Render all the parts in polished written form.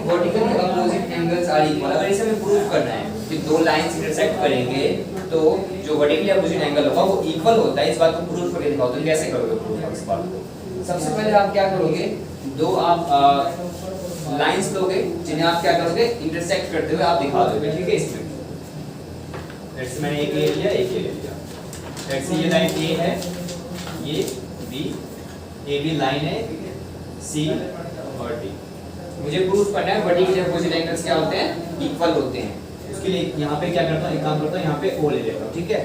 Vertically opposite angles are equal, अगर इसे हमें प्रूव करना है कि दो लाइंस इंटरसेक्ट करेंगे तो जो वर्टिकली अपोजिट एंगल होगा वो इक्वल होता है, इस बात को प्रूव करके दिखाओ। तो कैसे करोगे प्रूव इस बात को? सबसे पहले आप क्या करोगे, दो आप लाइंस लोगे जिन्हें आप क्या करोगे, इंटरसेक्ट करते हुए आप दिखा दोगे, ठीक है। इसमें लेट्स से मैंने एक ले लिया, एक ले लिया। लेट्स से ये लाइन ए है, ये बी, ए बी लाइन है, सी और डी। मुझे प्रूफ करना है वर्टिकली अपोजिट एंगल्स क्या होते हैं, इक्वल होते हैं। उसके लिए यहाँ पे क्या करता हूँ, एक काम करता हूँ, यहाँ पे ओ ले लेता हूँ, ठीक है।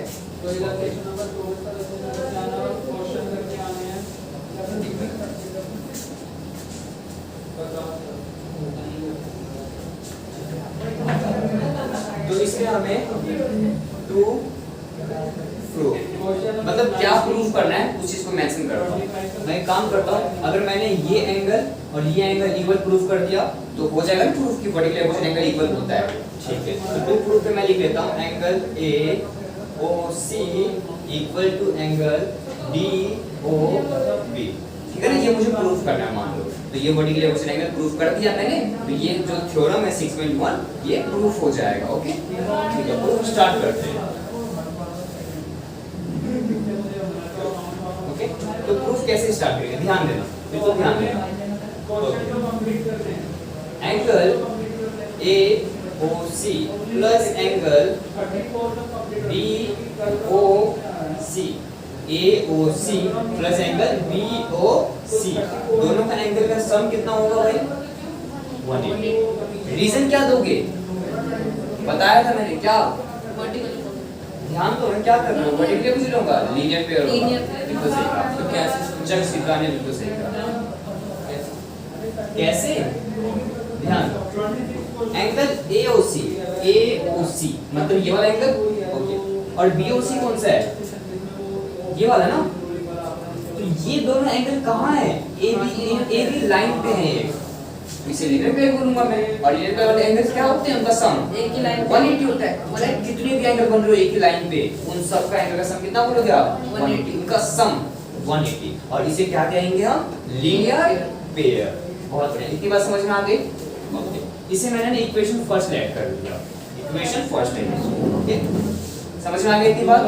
तो इसमें हमें टू प्रूफ, मतलब क्या प्रूफ करना है उस चीज को मेंशन करता हूँ। मैं एक काम करता हूँ, अगर मैंने ये एंगल और ये एंगल इक्वल प्रूफ कर दिया तो हो जाएगा ना प्रूफ कि वर्टिकल अपोजिट एंगल इक्वल होता है, ठीक है। तो टू प्रूफ पे मैं लिख लेता हूँ angle A O C equal to angle D O B, ठीक है ना। ये मुझे प्रूफ करना है, मान लो। तो ये वर्टिकल अपोजिट एंगल प्रूफ कर दिया मैंने, तो ये जो थ्योरम है 6.1 ये प्रूफ हो जाएगा, ओके। ठीक है, प्रूफ स्टार्ट करते हैं। ओके, तो प्रूफ कैसे स्टार्ट करेंगे, ध्यान देना, बिल्कुल ध्यान देना। Angle A O C plus angle B O C, A O C plus angle B O C, दोनों का एंगल का सम कितना होगा भाई, 180। रीजन क्या दोगे, बताया था मैंने, क्या ध्यान दो, मैं क्या कर रहा हूँ, वर्टिकली अपोजिट होगा, लीनियर पेयर होगा, बिल्कुल सही कहा। तो कैसे चक सिद्धांत ने बिल्कुल सही कहा। कैसे, ध्यान दो, एंगल एओसी, एओसी मतलब ये वाला एंगल, ओके, और बीओसी कौन सा है, ये वाला ना। तो ये दोनों एंगल कहाँ है, ए बी लाइन पे है, इसे लीनियर पेयर बोलूंगा मैं। और लीनियर पेयर वाले एंगल्स क्या होते हैं, उनका सम एक ही लाइन 180 होता है। मतलब जितने भी एंगल बन रहे हो एक ही लाइन पे, उन सब का एंगल का सम कितना बोलोगे आप, 180, उनका सम 180। और इसे क्या कहेंगे हम, लीनियर पेयर। बहुत बढ़िया, इतनी बात समझ में आ गई। ओके, इसे मैंने ना इक्वेशन फर्स्ट ऐड कर दिया, इक्वेशन फर्स्ट है, ओके, समझ में आ गई इतनी बात।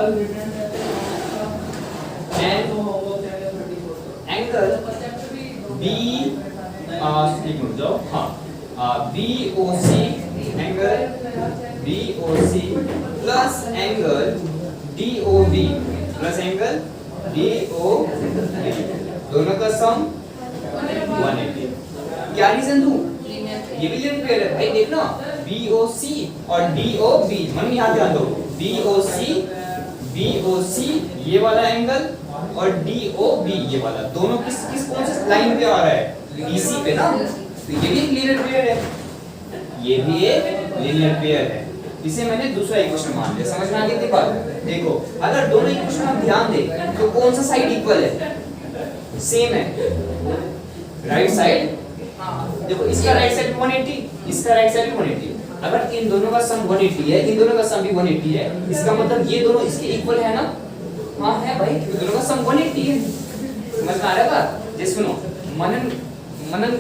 एंगल बी जाओ, हाँ, B O C, angle B O C plus angle D O B plus angle D O B, दोनों का सम 180। क्या रीजन दूं, ये भी लीनियर पेयर है भाई, देखना, बी ओ सी और डी ओ बी, मन यहाँ ध्यान दो, बी ओ सी ये वाला एंगल और डी ओ बी ये वाला, दोनों किस किस कौन सी लाइन पे आ रहा है, BC पे ना। तो ये भी एक लीनियर पेयर है, ये भी एक लीनियर पेयर है। इसे मैंने दूसरा इक्वेशन मान लिया, समझ में आ गई थी बात। देखो, अगर दोनों इक्वेशन आप ध्यान दें तो कौन सा साइड इक्वल है, सेम है, राइट साइड। देखो, इसका राइट साइड 180, इसका राइट साइड 180। अगर इन दोनों का सम 180 है, इन दोनों का सम भी 180 है, इसका मतलब ये दोनों इसके इक्वल है ना। हाँ है भाई, दोनों का सम 180 है। समझ में आ रहा है बात। जैसे सुनो, मनन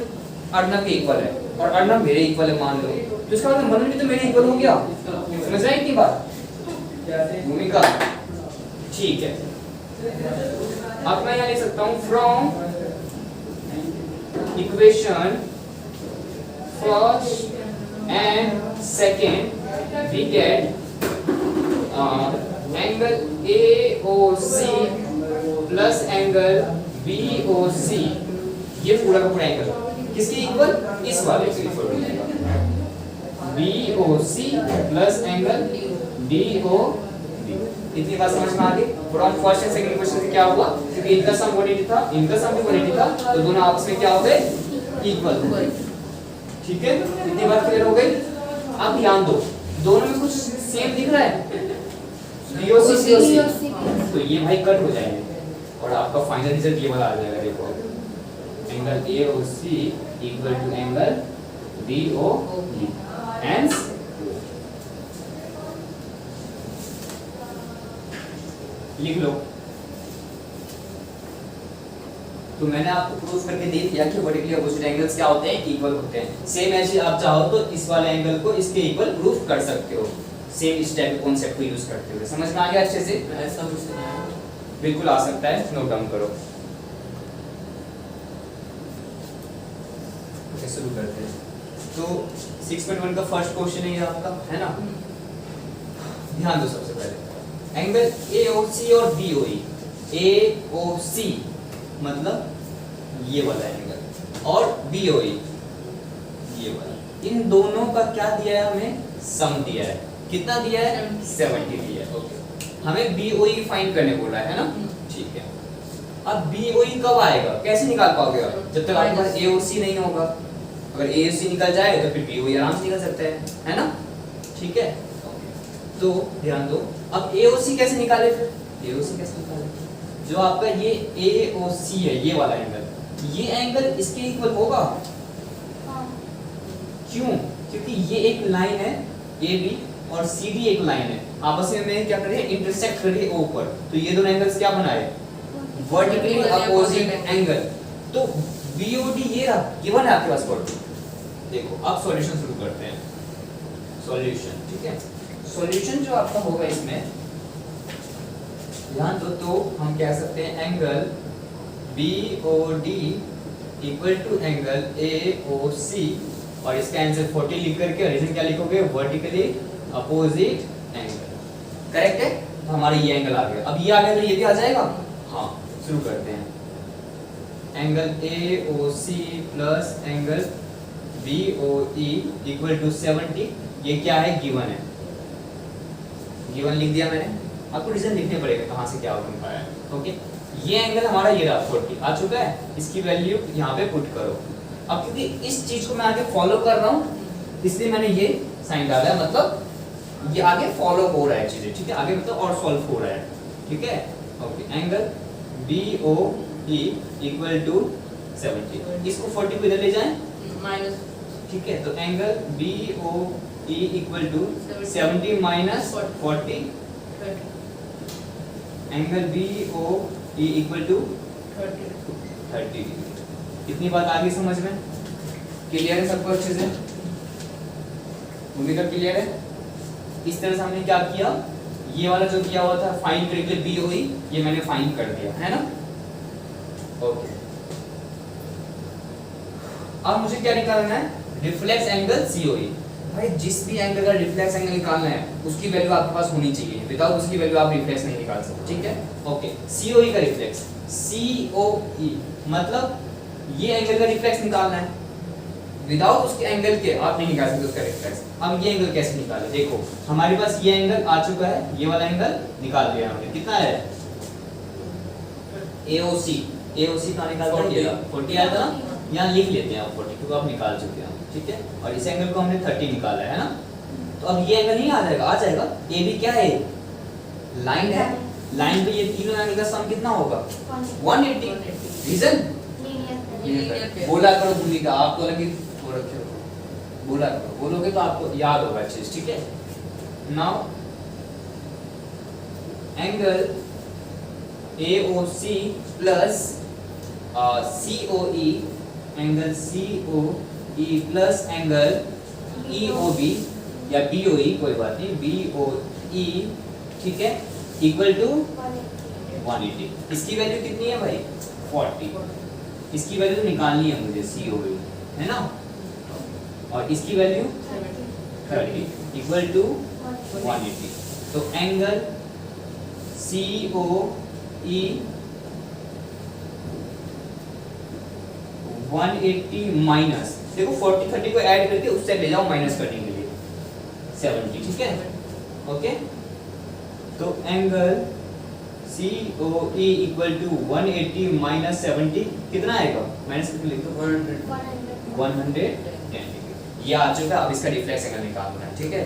अर्णव के इक्वल है और अर्णव मेरे इक्वल है मान लो, तो इसका मतलब मनन भी तो मेरे इक्वल हो गया। समझ रहे हैं इतनी बात, भूमिका, ठीक है। अब मैं यहाँ लिख सकता हूँ, from equation first and second we get angle AOC plus angle BOC, ये पूरा का पूरा एंगल किसके इक्वल, इस वाले के इक्वल हो जाएगा, BOC प्लस एंगल DOB। इतनी बात समझ में आ गई। From first and second equation से क्या हुआ, क्योंकि इनका सम 180 था, इनका सम भी 180 था, तो दोनों आपस में क्या हो गए, इक्वल हो गए, ठीक है। इतनी बात क्लियर हो गई। अब ध्यान दो, दोनों में कुछ सेम दिख रहा है, BOC, तो ये भाई कट हो जाएंगे और आपका फाइनल रिजल्ट ये वाला आ जाएगा। देखो, angle AOC equal to angle DOB, hence लिख लो, तो मैंने आपको प्रूफ करके दे दिया कि वर्टिकली अपोजिट एंगल्स क्या होते हैं, इक्वल होते हैं। सेम ऐसे आप चाहो तो इस वाले एंगल को इसके इक्वल प्रूफ कर सकते हो, सेम इस टाइप के कॉन्सेप्ट को यूज करते हुए। समझ में आ गया अच्छे से? ऐसा कुछ नहीं है। बिल्कुल आ सकता है, नोट डाउन करो। ओके शुरू करते हैं। तो 6.1 का फर्स्ट क्वेश्चन है ये आपका, है ना? ध्यान दो सबसे पहले एंगल AOC और BOE। AOC मतलब ये वाला एंगल और BOE ये वाला, इन दोनों का क्या दिया है हमें? सम दिया है। कितना दिया है? 70 दिया है। ओके, हमें BOE फाइंड करने बोला है ना? ठीक है। अब BOE कब आएगा, कैसे निकाल पाओगे आप? जब तक आपके पास AOC नहीं होगा। अगर AOC निकल जाए तो फिर BOE आराम से निकल सकता है ना? ठीक है। तो ध्यान दो, अब AOC कैसे निकाले? फिर AOC कैसे निकाले? जो आपका ये AOC है, ये वाला एंगल, ये एंगल इसके इक्वल होगा। क्यों? क्योंकि ये एक लाइन है AB और CD एक लाइन है, आपस में क्या कर रहे हैं? इंटरसेक्ट कर रही है ऊपर। तो ये दोनों एंगल्स क्या बनाए? Vertically opposite angle. तो BOD ये रहा, गिवन है आपके पास 40। देखो अब सॉल्यूशन शुरू करते हैं। सॉल्यूशन, ठीक है। सॉल्यूशन जो आपका होगा इसमें ध्यान दो, तो हम कह सकते हैं angle BOD equal to angle AOC, और इसका आंसर 40 लिख करके रीजन क्या लिखोगे? Vertically opposite angle. करेक्ट है? तो हमारा ये एंगल आ गया। अब ये आ गया तो ये भी आ जाएगा। हाँ, शुरू करते हैं। Angle AOC plus angle BOE equal to 70। ये क्या है? गिवन है। गिवन लिख दिया मैंने, आपको रीजन लिखने पड़ेगा कहाँ से क्या बन पाया है। ओके, ये एंगल हमारा ये रहा 40 आ चुका है, इसकी वैल्यू यहाँ पे पुट करो। अब क्योंकि इस चीज को मैं आगे फॉलो कर रहा हूँ इसलिए मैंने ये साइन डाला है, मतलब ये आगे फॉलो हो रहा है चीजें, ठीक है? आगे मतलब और सॉल्व हो रहा है, ठीक है? Okay, angle BOE equal to 70। इसको 40 को इधर ले जाएं माइनस, ठीक है? तो angle BOE equal to 70 minus 40, angle BOE equal to 30। इतनी बात आ गई समझ में? क्लियर है सबको अच्छे से? उम्मीद क्लियर है? इस तरह से हमने क्या किया, ये वाला जो किया हुआ था फाइंड करके BOE, ये मैंने फाइंड कर दिया है ना? ओके, अब मुझे क्या निकालना है? Reflex angle COE। भाई जिस भी एंगल का रिफ्लेक्स एंगल निकालना है उसकी वैल्यू आपके पास होनी चाहिए, विदाउट उसकी वैल्यू आप रिफ्लेक्स नहीं निकाल सकते, ठीक है? ओके, COE का रिफ्लेक्स, COE मतलब ये एंगल का रिफ्लेक्स निकालना है, विदाउट उसके एंगल के आप नहीं निकाल सकते उसका रिफ्लेक्स। अब ये एंगल कैसे निकाले? देखो हमारे पास ये एंगल आ चुका है, ये वाला एंगल निकाल दिया हमने। कितना है? AOC का निकाल दिया 40 आया था ना, यहाँ लिख लेते हैं आप 40 क्योंकि आप निकाल चुके हैं, ठीक है? और इस एंगल को हमने 30 निकाला है ना? तो अब ये एंगल नहीं आ जाएगा, आ जाएगा। AB क्या है? लाइन है, लाइन पे ये तीनों एंगल का सम कितना होगा? 180। रीजन बोला करो भूमिका, आप तो लगे वो रखे हो, बोला करो, बोलोगे तो आपको याद होगा चीज, ठीक है? Now angle AOC plus COE, angle COE plus angle EOB या BOE, कोई बात नहीं, BOE, ठीक है, इक्वल टू 180। इसकी वैल्यू कितनी है भाई? 40। इसकी वैल्यू तो निकालनी है मुझे, COE है ना? और इसकी वैल्यू 30 इक्वल टू 180। तो एंगल COE 180 माइनस, देखो 40 30 को ऐड करके उससे ले जाओ माइनस करने के लिए 70, ठीक है? ओके, तो angle COE equal to 180 minus 70 कितना आएगा? माइनस कितना लिख दो? 110 डिग्री। ये आ चुका है। अब इसका रिफ्लेक्स एंगल निकालना है, ठीक है?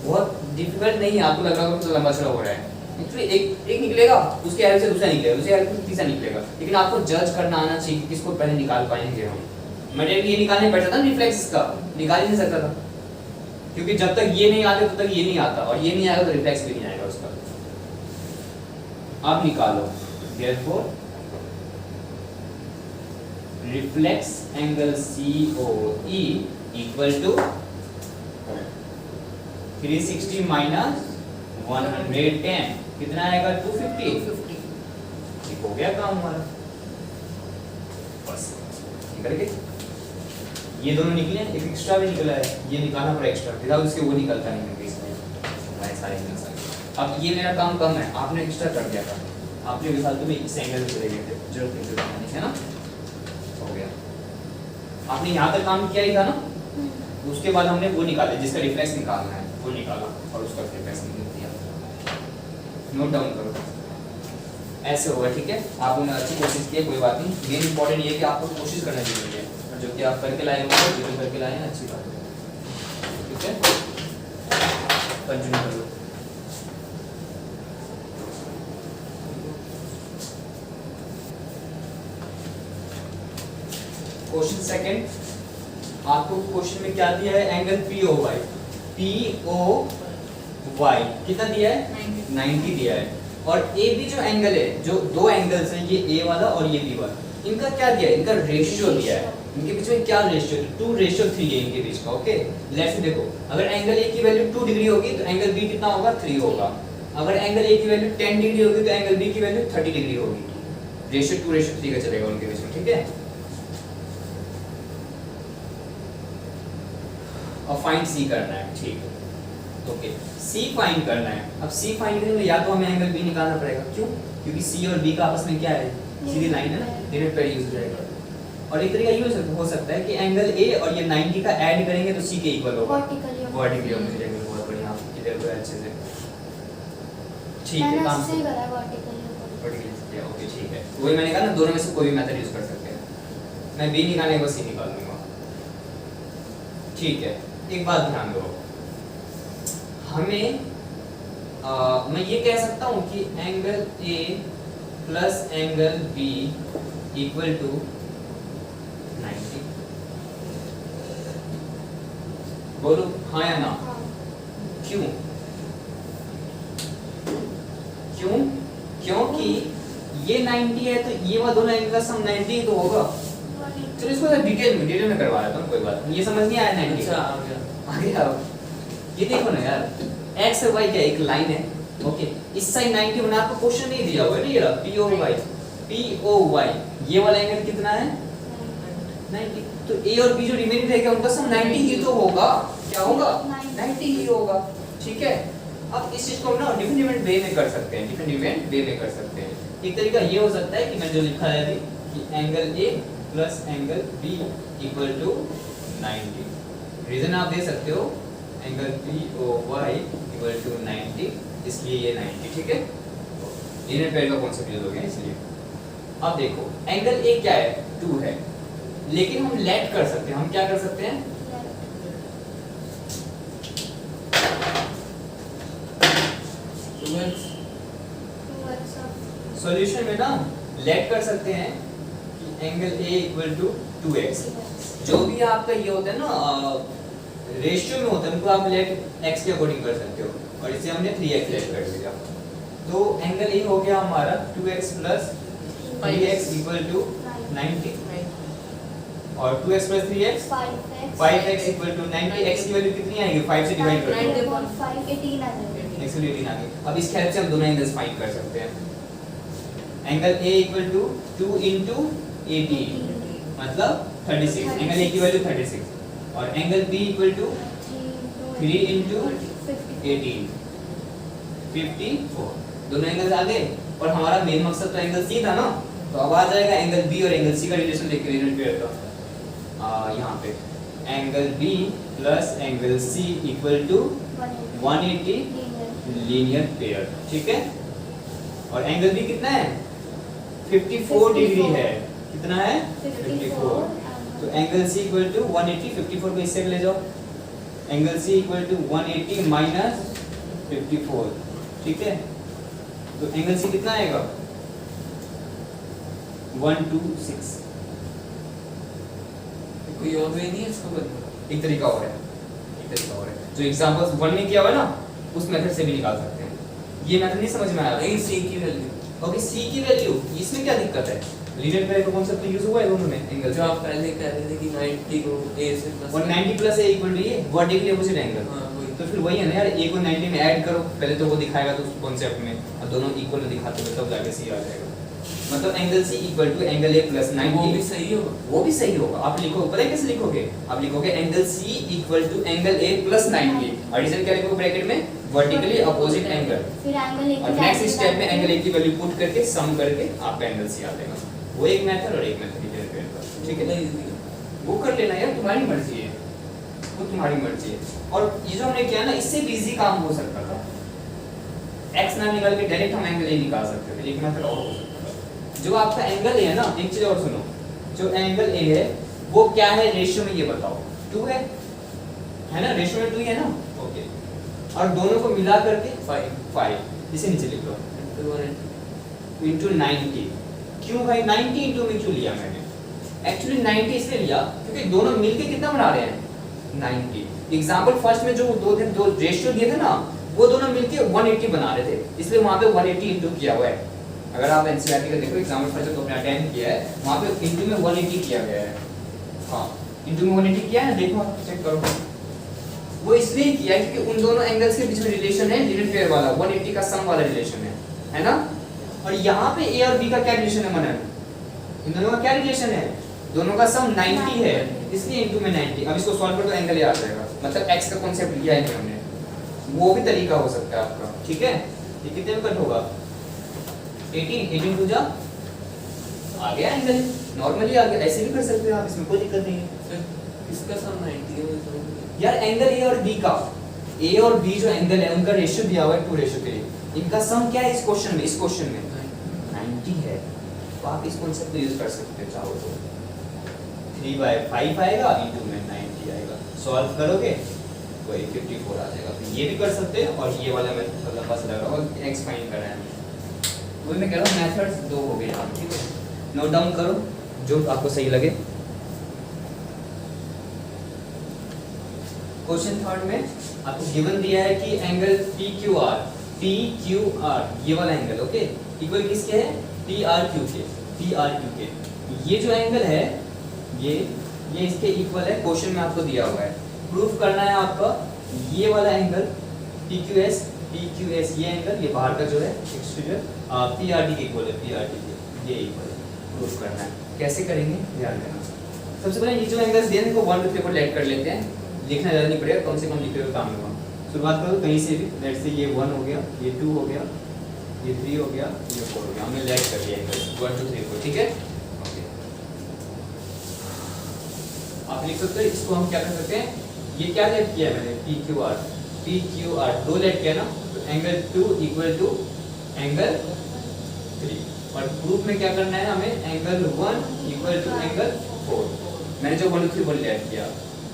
बहुत डिफिकल्ट नहीं है, आपको लग रहा होगा तो लंबा चौड़ा हो रहा है। एक्चुअली एक निकलेगा, उसके हेल्प से दूसरा निकलेगा, उसके हेल्प से तीसरा निकलेगा, लेकिन आपको जज करना आना चाहिए कि किसको पहले निकाल पाएंगे हम। मैं ये निकालने बैठा था रिफ्लेक्स का, निकाल ही नहीं सकता था, क्योंकि जब तक ये नहीं आते तब तक ये नहीं आता, और ये नहीं आएगा तो रिफ्लेक्स भी नहीं आएगा उसका। अब निकालो, therefore reflex angle COE equal to 360 minus 110 कितना आएगा 250। ठीक हो गया काम हमारा, बस निकल गए। ये दोनों निकले, एक एक्स्ट्रा भी निकला है, ये निकालना पड़ा एक्स्ट्रा, विदाउट उसके वो निकलता नहीं है इसमें हमारे सारे एंगल सारे। अब ये मेरा काम कम है, आपने एक्स्ट्रा कर दिया था, आपने मिसाल तो इस एंगल से चले गए थे, जरूरत नहीं है ना, हो गया। आपने यहाँ तक काम किया ही था ना, उसके बाद हमने वो निकाले जिसका रिफ्लेक्स निकालना है, वो निकाला और उसका रिफ्लेक्स निकाल दिया। नोट डाउन करो, ऐसे होगा, ठीक है। आपने अच्छी कोशिश की है, कोई बात नहीं। मेन इंपॉर्टेंट ये है कि आपको कोशिश करना जरूरी है, और जो कि आप करके लाए होंगे, जो भी करके लाए हैं अच्छी बात है, ठीक है। कंटिन्यू कर लो। क्वेश्चन सेकंड, आपको क्वेश्चन में क्या दिया है, एंगल POY कितना दिया है 90 दिया है, और AB जो एंगल है, जो दो एंगल्स हैं, ये A वाला और ये B वाला, इनका क्या दिया है, इनका रेशियो दिया है। इनके बीच में क्या रेशियो है, 2:3 है इनके बीच का, ओके। लेट्स देखो, अगर एंगल A की वैल्यू 2 डिग्री होगी तो एंगल B कितना होगा 3 होगा। अगर एंगल A की वैल्यू 10 डिग्री होगी तो एंगल B की वैल्यू 30 डिग्री होगी। रेशियो 2:3 का चलेगा उनके बीच में, ठीक है। और फाइंड C करना है, ठीक है, ओके। C फाइंड करना है। अब C फाइंड करने में या तो हमें एंगल B निकालना पड़ेगा, क्यों, क्योंकि C और B का आपस में क्या है, सीधी लाइन है ना, यूनिट पेयर यूज हो जाएगा। और एक तरीका ये हो सकता है कि एंगल A और ये 90 का ऐड करेंगे तो C के इक्वल होगा, वर्टिकली हो जाएगा। बहुत बढ़िया, आप क्लियर हो अच्छे से, ठीक है। काम से करा वर्टिकली, ओके, ठीक है। वही मैंने कहा ना, दोनों में से कोई भी मेथड यूज कर सकते हैं। मैं B निकालने को C निकाल दूंगा, ठीक है। एक बात ध्यान दो, हमें मैं ये कह सकता हूं कि angle A plus angle B equal to 90। बोलो हाँ या ना, क्यों, क्यों, क्योंकि ये 90 है तो ये वाला दोनों एंगल का सम 90 तो होगा। चलो इसको डिटेल में करवा देता हूँ, कोई बात नहीं। ये समझ नहीं आया 90 का, आ गया। ये देखो ना यार, x और y क्या एक लाइन है, ओके। इस साइड 90 बना, आपको क्वेश्चन नहीं दिया हुआ है ना, ये रहा POY, ये वाला एंगल कितना है 90। तो A और B जो रिमेनिंग रहेगा उनका सम 90 ही तो होगा, क्या होगा 90 ही होगा, ठीक है। अब इस चीज को हम ना डिफरेंट वे में कर सकते हैं, एक तरीका ये हो सकता है कि मैंने जो लिखा है अभी कि angle A plus angle B equal to 90। Reason आप दे सकते हो, एंगल POY इक्वल टू 90, इसलिए ये 90, ठीक है। यूनिट पेयर का कॉन्सेप्ट यूज हो गया इसलिए। अब देखो एंगल A क्या है 2 है, लेकिन हम लेट कर सकते हैं, हम क्या कर सकते हैं, सॉल्यूशन में ना लेट कर सकते हैं कि angle A equal to 2x। जो भी आपका ये होता है ना रेशियो में होता है, उनको आप लेट x के अकॉर्डिंग कर सकते हो, और इसे हमने 3x लेट कर दिया। तो एंगल A हो गया हमारा 2x plus 3x equal to 90, और 2x plus 3x 5x equal to 90। x की वैल्यू कितनी आएगी, 5 से डिवाइड कर दो, 18 आ जाएगी। अब इस हेल्प से हम दोनों एंगल्स फाइंड कर सकते हैं। Angle A equal to 2 into 18 मतलब 36, एंगल A की वैल्यू 36, और angle B equal to 3 into 18 54। दोनों एंगल्स आ गए, और हमारा मेन मकसद तो एंगल C था ना, तो अब आ जाएगा एंगल B और एंगल C का रिलेशन देखिए यूनिट पेयर का। यहाँ पे angle B plus angle C equal to 180 linear pair, ठीक है। और एंगल B कितना है 54 डिग्री है, कितना है 54। तो एंगल C इक्वल टू 180, 54 को इससे ले जाओ, angle C equal to 180 minus 54, ठीक है। तो एंगल C कितना आएगा 126। कोई और वे नहीं है इसको बदलने, एक तरीका और है, जो एग्जांपल्स 1 में किया हुआ है ना, उस मेथड से भी निकाल सकते हैं। ये मेथड नहीं समझ में आया, नहीं C की वैल्यू, ओके। C की वैल्यू, इसमें क्या दिक्कत है, लीनियर पेयर का कॉन्सेप्ट यूज हुआ है दोनों में एंगल जो आप पहले कह रहे थे कि 90 को a से प्लस और 90 प्लस a इक्वल टू ये वर्टिकली अपोजिट एंगल। हाँ वही तो फिर वही है ना यार, a को 90 में ऐड करो, पहले तो वो दिखाएगा तो उस कॉन्सेप्ट में, और दोनों इक्वल दिखाते हुए तब जाके c आ जाएगा। मतलब angle c equal to angle a plus 90। वो भी सही होगा। वो भी सही होगा। आप लिखो, पता है कैसे लिखोगे? आप लिखोगे angle c equal to angle a plus 90, और रीजन क्या लिखोगे ब्रैकेट में? Vertically opposite angle. फिर एंगल एक और नेक्स्ट स्टेप में एंगल a की वैल्यू पुट करके सम करके आपका एंगल c आ जाएगा। वो एक मेथड और एक मेथड लीनियर पेयर का, ठीक है? वो कर लेना यार, तुम्हारी मर्जी है, वो तुम्हारी मर्जी है। और ये जो हमने किया ना, इससे भी इजी काम हो सकता था। x ना निकाल के डायरेक्ट हम एंगल a निकाल सकते थे, एक मेथड और हो सकता था। जो आपका एंगल a है ना, एक चीज और सुनो, जो एंगल a है वो क्या है रेशियो में, ये बताओ। 2 है ना? रेशियो में 2 ही है ना? ओके। और दोनों को मिला करके 5 इसे नीचे लिख लो into 90। क्यों भाई 90 into में क्यों लिया मैंने? एक्चुअली 90 इसलिए लिया क्योंकि दोनों मिलके कितना बना रहे हैं? 90। एग्जांपल फर्स्ट में जो दो रेशियो दिए थे ना, वो दोनों मिलके 180 बना रहे थे, इसलिए वहां पे 180 इंटू किया हुआ है। अगर आप एनसीईआरटी का देखो एग्जांपल फर्स्ट जो आपने अटेंड किया है, वहां पे इंटू में 180 किया गया है। हां, इंटू में 180 किया है, देखो चेक करो। वो इसलिए किया है क्योंकि उन दोनों एंगल्स के बीच में रिलेशन है लीनियर पेयर वाला, 180 का सम वाला रिलेशन है ना? और यहाँ पे a और b का क्या रिलेशन है मनन? इन दोनों का क्या रिलेशन है? दोनों का सम 90 है, इसलिए इनटू में 90। अब इसको सॉल्व कर तो एंगल आ जाएगा। मतलब x का कांसेप्ट लिया है हमने, वो भी तरीका हो सकता है आपका, ठीक है? ये कितने में कट होगा? 18 टू जा आ गया एंगल, नॉर्मली आ गया। ऐसे भी कर सकते हो आप, इसमें कोई दिक्कत नहीं है। इसका सम 90 है यार एंगल a और b का, a और b जो एंगल है उनका रेशियो दिया हुआ है 2:3। इनका सम क्या है इस क्वेश्चन में? 90 है। तो आप इस कॉन्सेप्ट को यूज कर सकते हो चाहो तो। 3/5 आएगा, इंटू में 90 आएगा। सॉल्व करोगे तो 54 आ जाएगा। तो ये भी कर सकते हैं, और ये वाला मैं लंबा सा लग रहा है x फाइंड कर रहे हैं। वही मैं कह रहा हूँ मेथड्स 2 हो गए यहाँ, ठीक है? नोट डाउन करो जो आपको सही लगे। क्वेश्चन थर्ड में आपको गिवन दिया है कि एंगल PQR ये वाला एंगल, ओके, इक्वल किसके है? PRQ के। ये जो एंगल है ये इसके इक्वल है, क्वेश्चन में आपको दिया हुआ है। प्रूफ करना है आपका ये वाला एंगल PQS ये एंगल, ये बाहर का जो है एक्सटीरियर PRT के इक्वल है, PRT के ये इक्वल है। प्रूफ करना है, कैसे करेंगे ध्यान देना। सबसे पहले ये जो एंगल्स दिए हैं इनको 1 2 3 पर लेट कर लेते हैं, लिखना ज़्यादा नहीं पड़ेगा, कम से कम लिखे हुए काम होगा। शुरुआत करो कहीं से भी, लेट्स से ये 1 हो गया, ये 2 हो गया, ये 3 हो गया, ये 4 हो गया। हमने लेट कर लिया एंगल्स 1 2 3 4, ठीक है? ओके, आप लिख सकते हो। इसको हम क्या कर सकते हैं? ये क्या लेट किया है मैंने? PQR 2 लेट किया ना, तो एंगल 2 इक्वल टू एंगल 3। और प्रूफ में क्या करना है हमें? Angle 1 equal to angle 4। मैंने जो 1 2 3 4 लेट किया,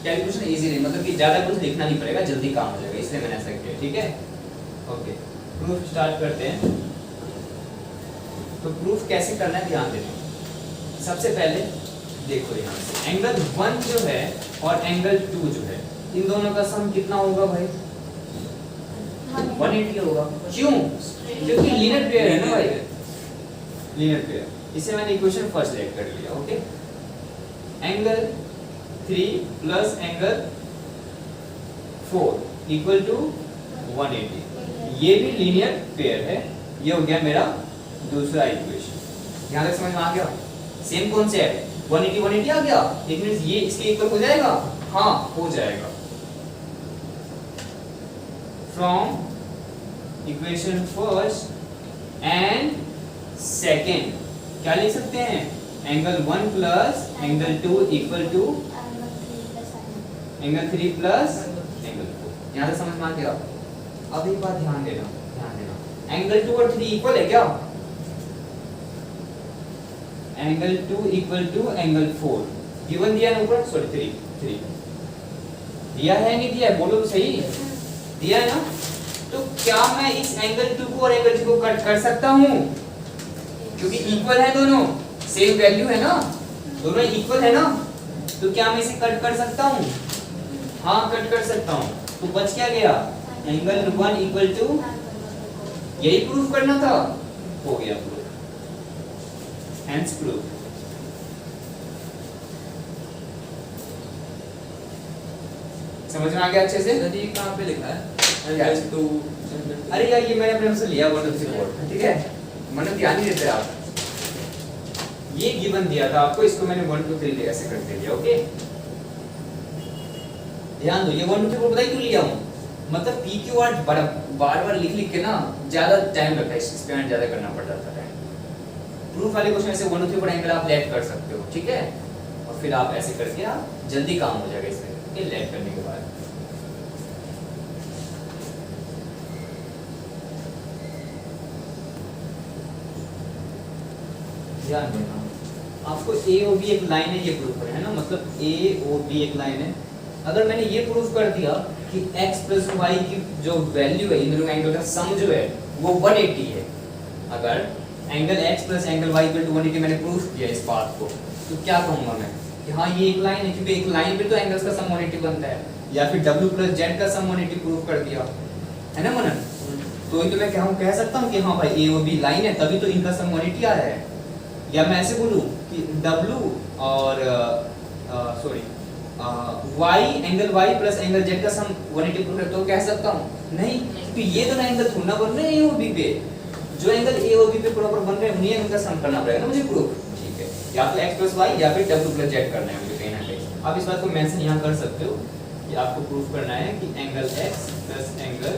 कैलकुलेशन इजी नहीं, मतलब कि ज्यादा कुछ लिखना नहीं पड़ेगा, जल्दी काम हो जाएगा, इसलिए मैंने ऐसा किया, ठीक है? ओके, प्रूफ स्टार्ट करते हैं। तो प्रूफ कैसे करना है ध्यान देना। सबसे पहले देखो यहाँ से एंगल 1 जो है और एंगल 2 जो है, इन दोनों का सम कितना होगा भाई? 180 होगा। क्यों? क्योंकि लीनियर पेयर है ना भाई, लीनियर पेयर। इसे मैंने इक्वेशन फर्स्ट लेट कर लिया, okay? Angle 3 plus angle 4 equal to 180। ये भी लीनियर पेयर है। ये हो गया मेरा दूसरा इक्वेशन। यहाँ तक समझ में आ गया? सेम कॉन्सेप्ट, 180 आ गया, इट मींस ये इसके इक्वल हो जाएगा। हाँ हो जाएगा। From equation first and second क्या लिख सकते हैं? Angle 1 plus angle 2 equal to angle 3 plus angle 4। यहाँ से समझ में आ गया? अब एक बात ध्यान देना, एंगल 2 और 3 इक्वल है क्या? Angle 2 equal to angle 4 given दिया ना ऊपर, सॉरी 3 दिया है नहीं दिया है? बोलो तो सही, दिया है ना? तो क्या मैं इस एंगल 2 को और एंगल 3 को कट कर सकता हूँ? क्योंकि इक्वल है दोनों, सेम वैल्यू है ना, दोनों इक्वल है ना, तो क्या मैं इसे कट कर सकता हूँ? हाँ कट कर सकता हूँ। तो बच क्या गया? एंगल 1 इक्वल टू, यही प्रूफ करना था, हो गया प्रूफ। hence proof. समझ में आ गया अच्छे से? सर ये कहाँ पे लिखा है? क्या? एंगल टू अरे यार ये मैंने अपने से लिया 1 2 3 4, ठीक है, मैंने ध्यान नहीं देते आप। ये गिवन दिया था आपको, इसको मैंने 1 2 3 ऐसे कर दिया। ओके, ध्यान दो, ये 1 2 3 4 बताइए क्यों लिया हूँ, मतलब पी क्यू आर बार बार लिख के ना ज्यादा टाइम लगता है, एक्सपेरिमेंट ज्यादा करना पड़ जाता है। प्रूफ वाले क्वेश्चन ऐसे 1 2 3 4 एंगल आप लेट कर सकते हो, ठीक है, और फिर आप ऐसे करके आप जल्दी काम हो जाएगा इसमें, ये लेट करने के बाद। ध्यान देना, आपको ए ओ बी एक लाइन है, ये प्रूफ करना है ना, मतलब ए ओ बी एक लाइन है। अगर मैंने ये प्रूफ कर दिया कि x प्लस वाई की जो वैल्यू है, इन दोनों एंगल का सम जो है वो 180 है, अगर angle x plus angle y equal to 180 मैंने प्रूफ किया इस बात को, तो क्या कहूंगा मैं कि हाँ ये एक लाइन है, क्योंकि एक लाइन पे तो एंगल्स का सम 180 बनता है, या फिर w प्लस z का सम 180 प्रूफ कर दिया है ना मनन। तो ये तो मैं कह सकता हूँ कि हाँ भाई ए ओ बी लाइन है, तभी तो इनका सम 180 आ रहा है। या मैं ऐसे बोलूँ कि w और sorry y angle y plus angle z का सम 180 प्रूफ है, तो कह सकता हूँ नहीं, क्योंकि ये दोनों एंगल थोड़ा बन रहे हैं AOB पे, जो एंगल AOB पे प्रॉपर बन रहे हैं उन्हीं एंगल का सम करना पड़ेगा ना मुझे प्रूफ, ठीक है, या तो x प्लस y या फिर w प्लस z करना है मुझे कहीं ना कहीं। आप इस बात को मेंशन यहाँ कर सकते हो कि आपको प्रूफ करना है कि angle x plus angle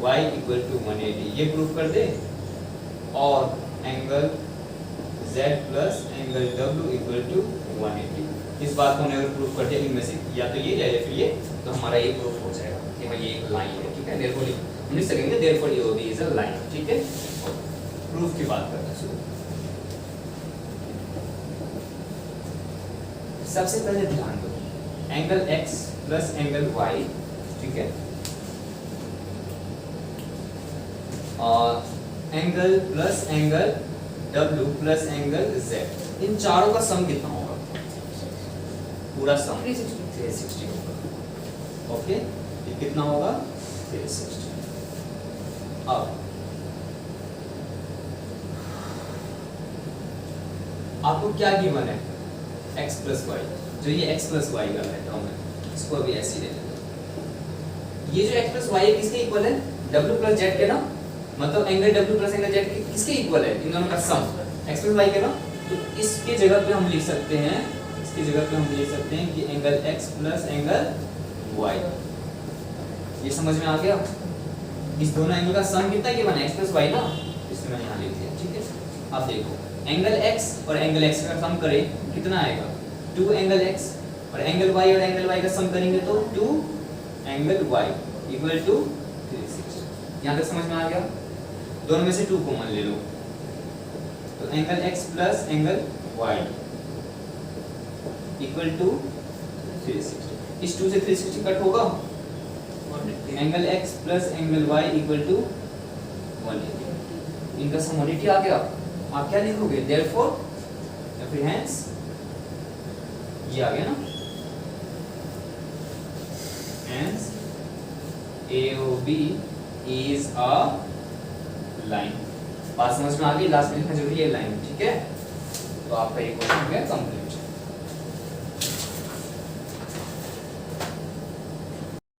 y equal to 180, ये प्रूफ कर दे, और angle z plus angle w equal to 180, इस बात को हमने अगर प्रूफ कर दिया इनमें से या तो ये या फिर ये, तो हमारा ये प्रूफ हो जाएगा कि भाई ये एक लाइन है, ठीक है, देयरफॉर हम लिख सकेंगे therefore AOB is a line, ठीक है। प्रूफ की बात करते हैं शुरू। सबसे पहले ध्यान दो, angle x plus angle y, ठीक है, और angle plus angle w plus angle z, इन चारों का सम कितना होगा? पूरा सम 360 होगा। ओके, ये कितना होगा? 360। अब आपको क्या गिवन है? x प्लस वाई, जो ये x प्लस वाई का है टर्म है, इसको अभी ऐसे ही ले लेते हैं। ये जो x प्लस वाई है किसके इक्वल है? w प्लस z के ना, मतलब angle w plus angle z किसके इक्वल है? इन दोनों का सम x प्लस वाई के ना, तो इसके जगह पे हम लिख सकते हैं, इसकी जगह पे हम लिख सकते हैं कि angle x plus angle y। ये समझ में आ गया? इस दोनों एंगल का सम कितना गिवन है? x प्लस y ना, इसमें मैंने यहाँ लिख दिया, ठीक है। अब देखो एंगल x और एंगल x का सम करें कितना आएगा? 2 एंगल x, और एंगल y और एंगल y का सम करेंगे तो 2 एंगल y इक्वल टू 360। यहाँ तक समझ में आ गया? दोनों में से 2 कॉमन ले लो, तो angle x plus angle y equal to 360। इस 2 से 360 कट होगा, angle x plus angle y equal to 180। इनका सम 180 आ गया। आप क्या लिखोगे? देयरफॉर या फिर हेंस, ये आ गया ना, hence AOB is a line. बात समझ में आ गई? लास्ट में लिखना जरूरी है लाइन, ठीक है। तो आपका ये क्वेश्चन हो गया कंप्लीट।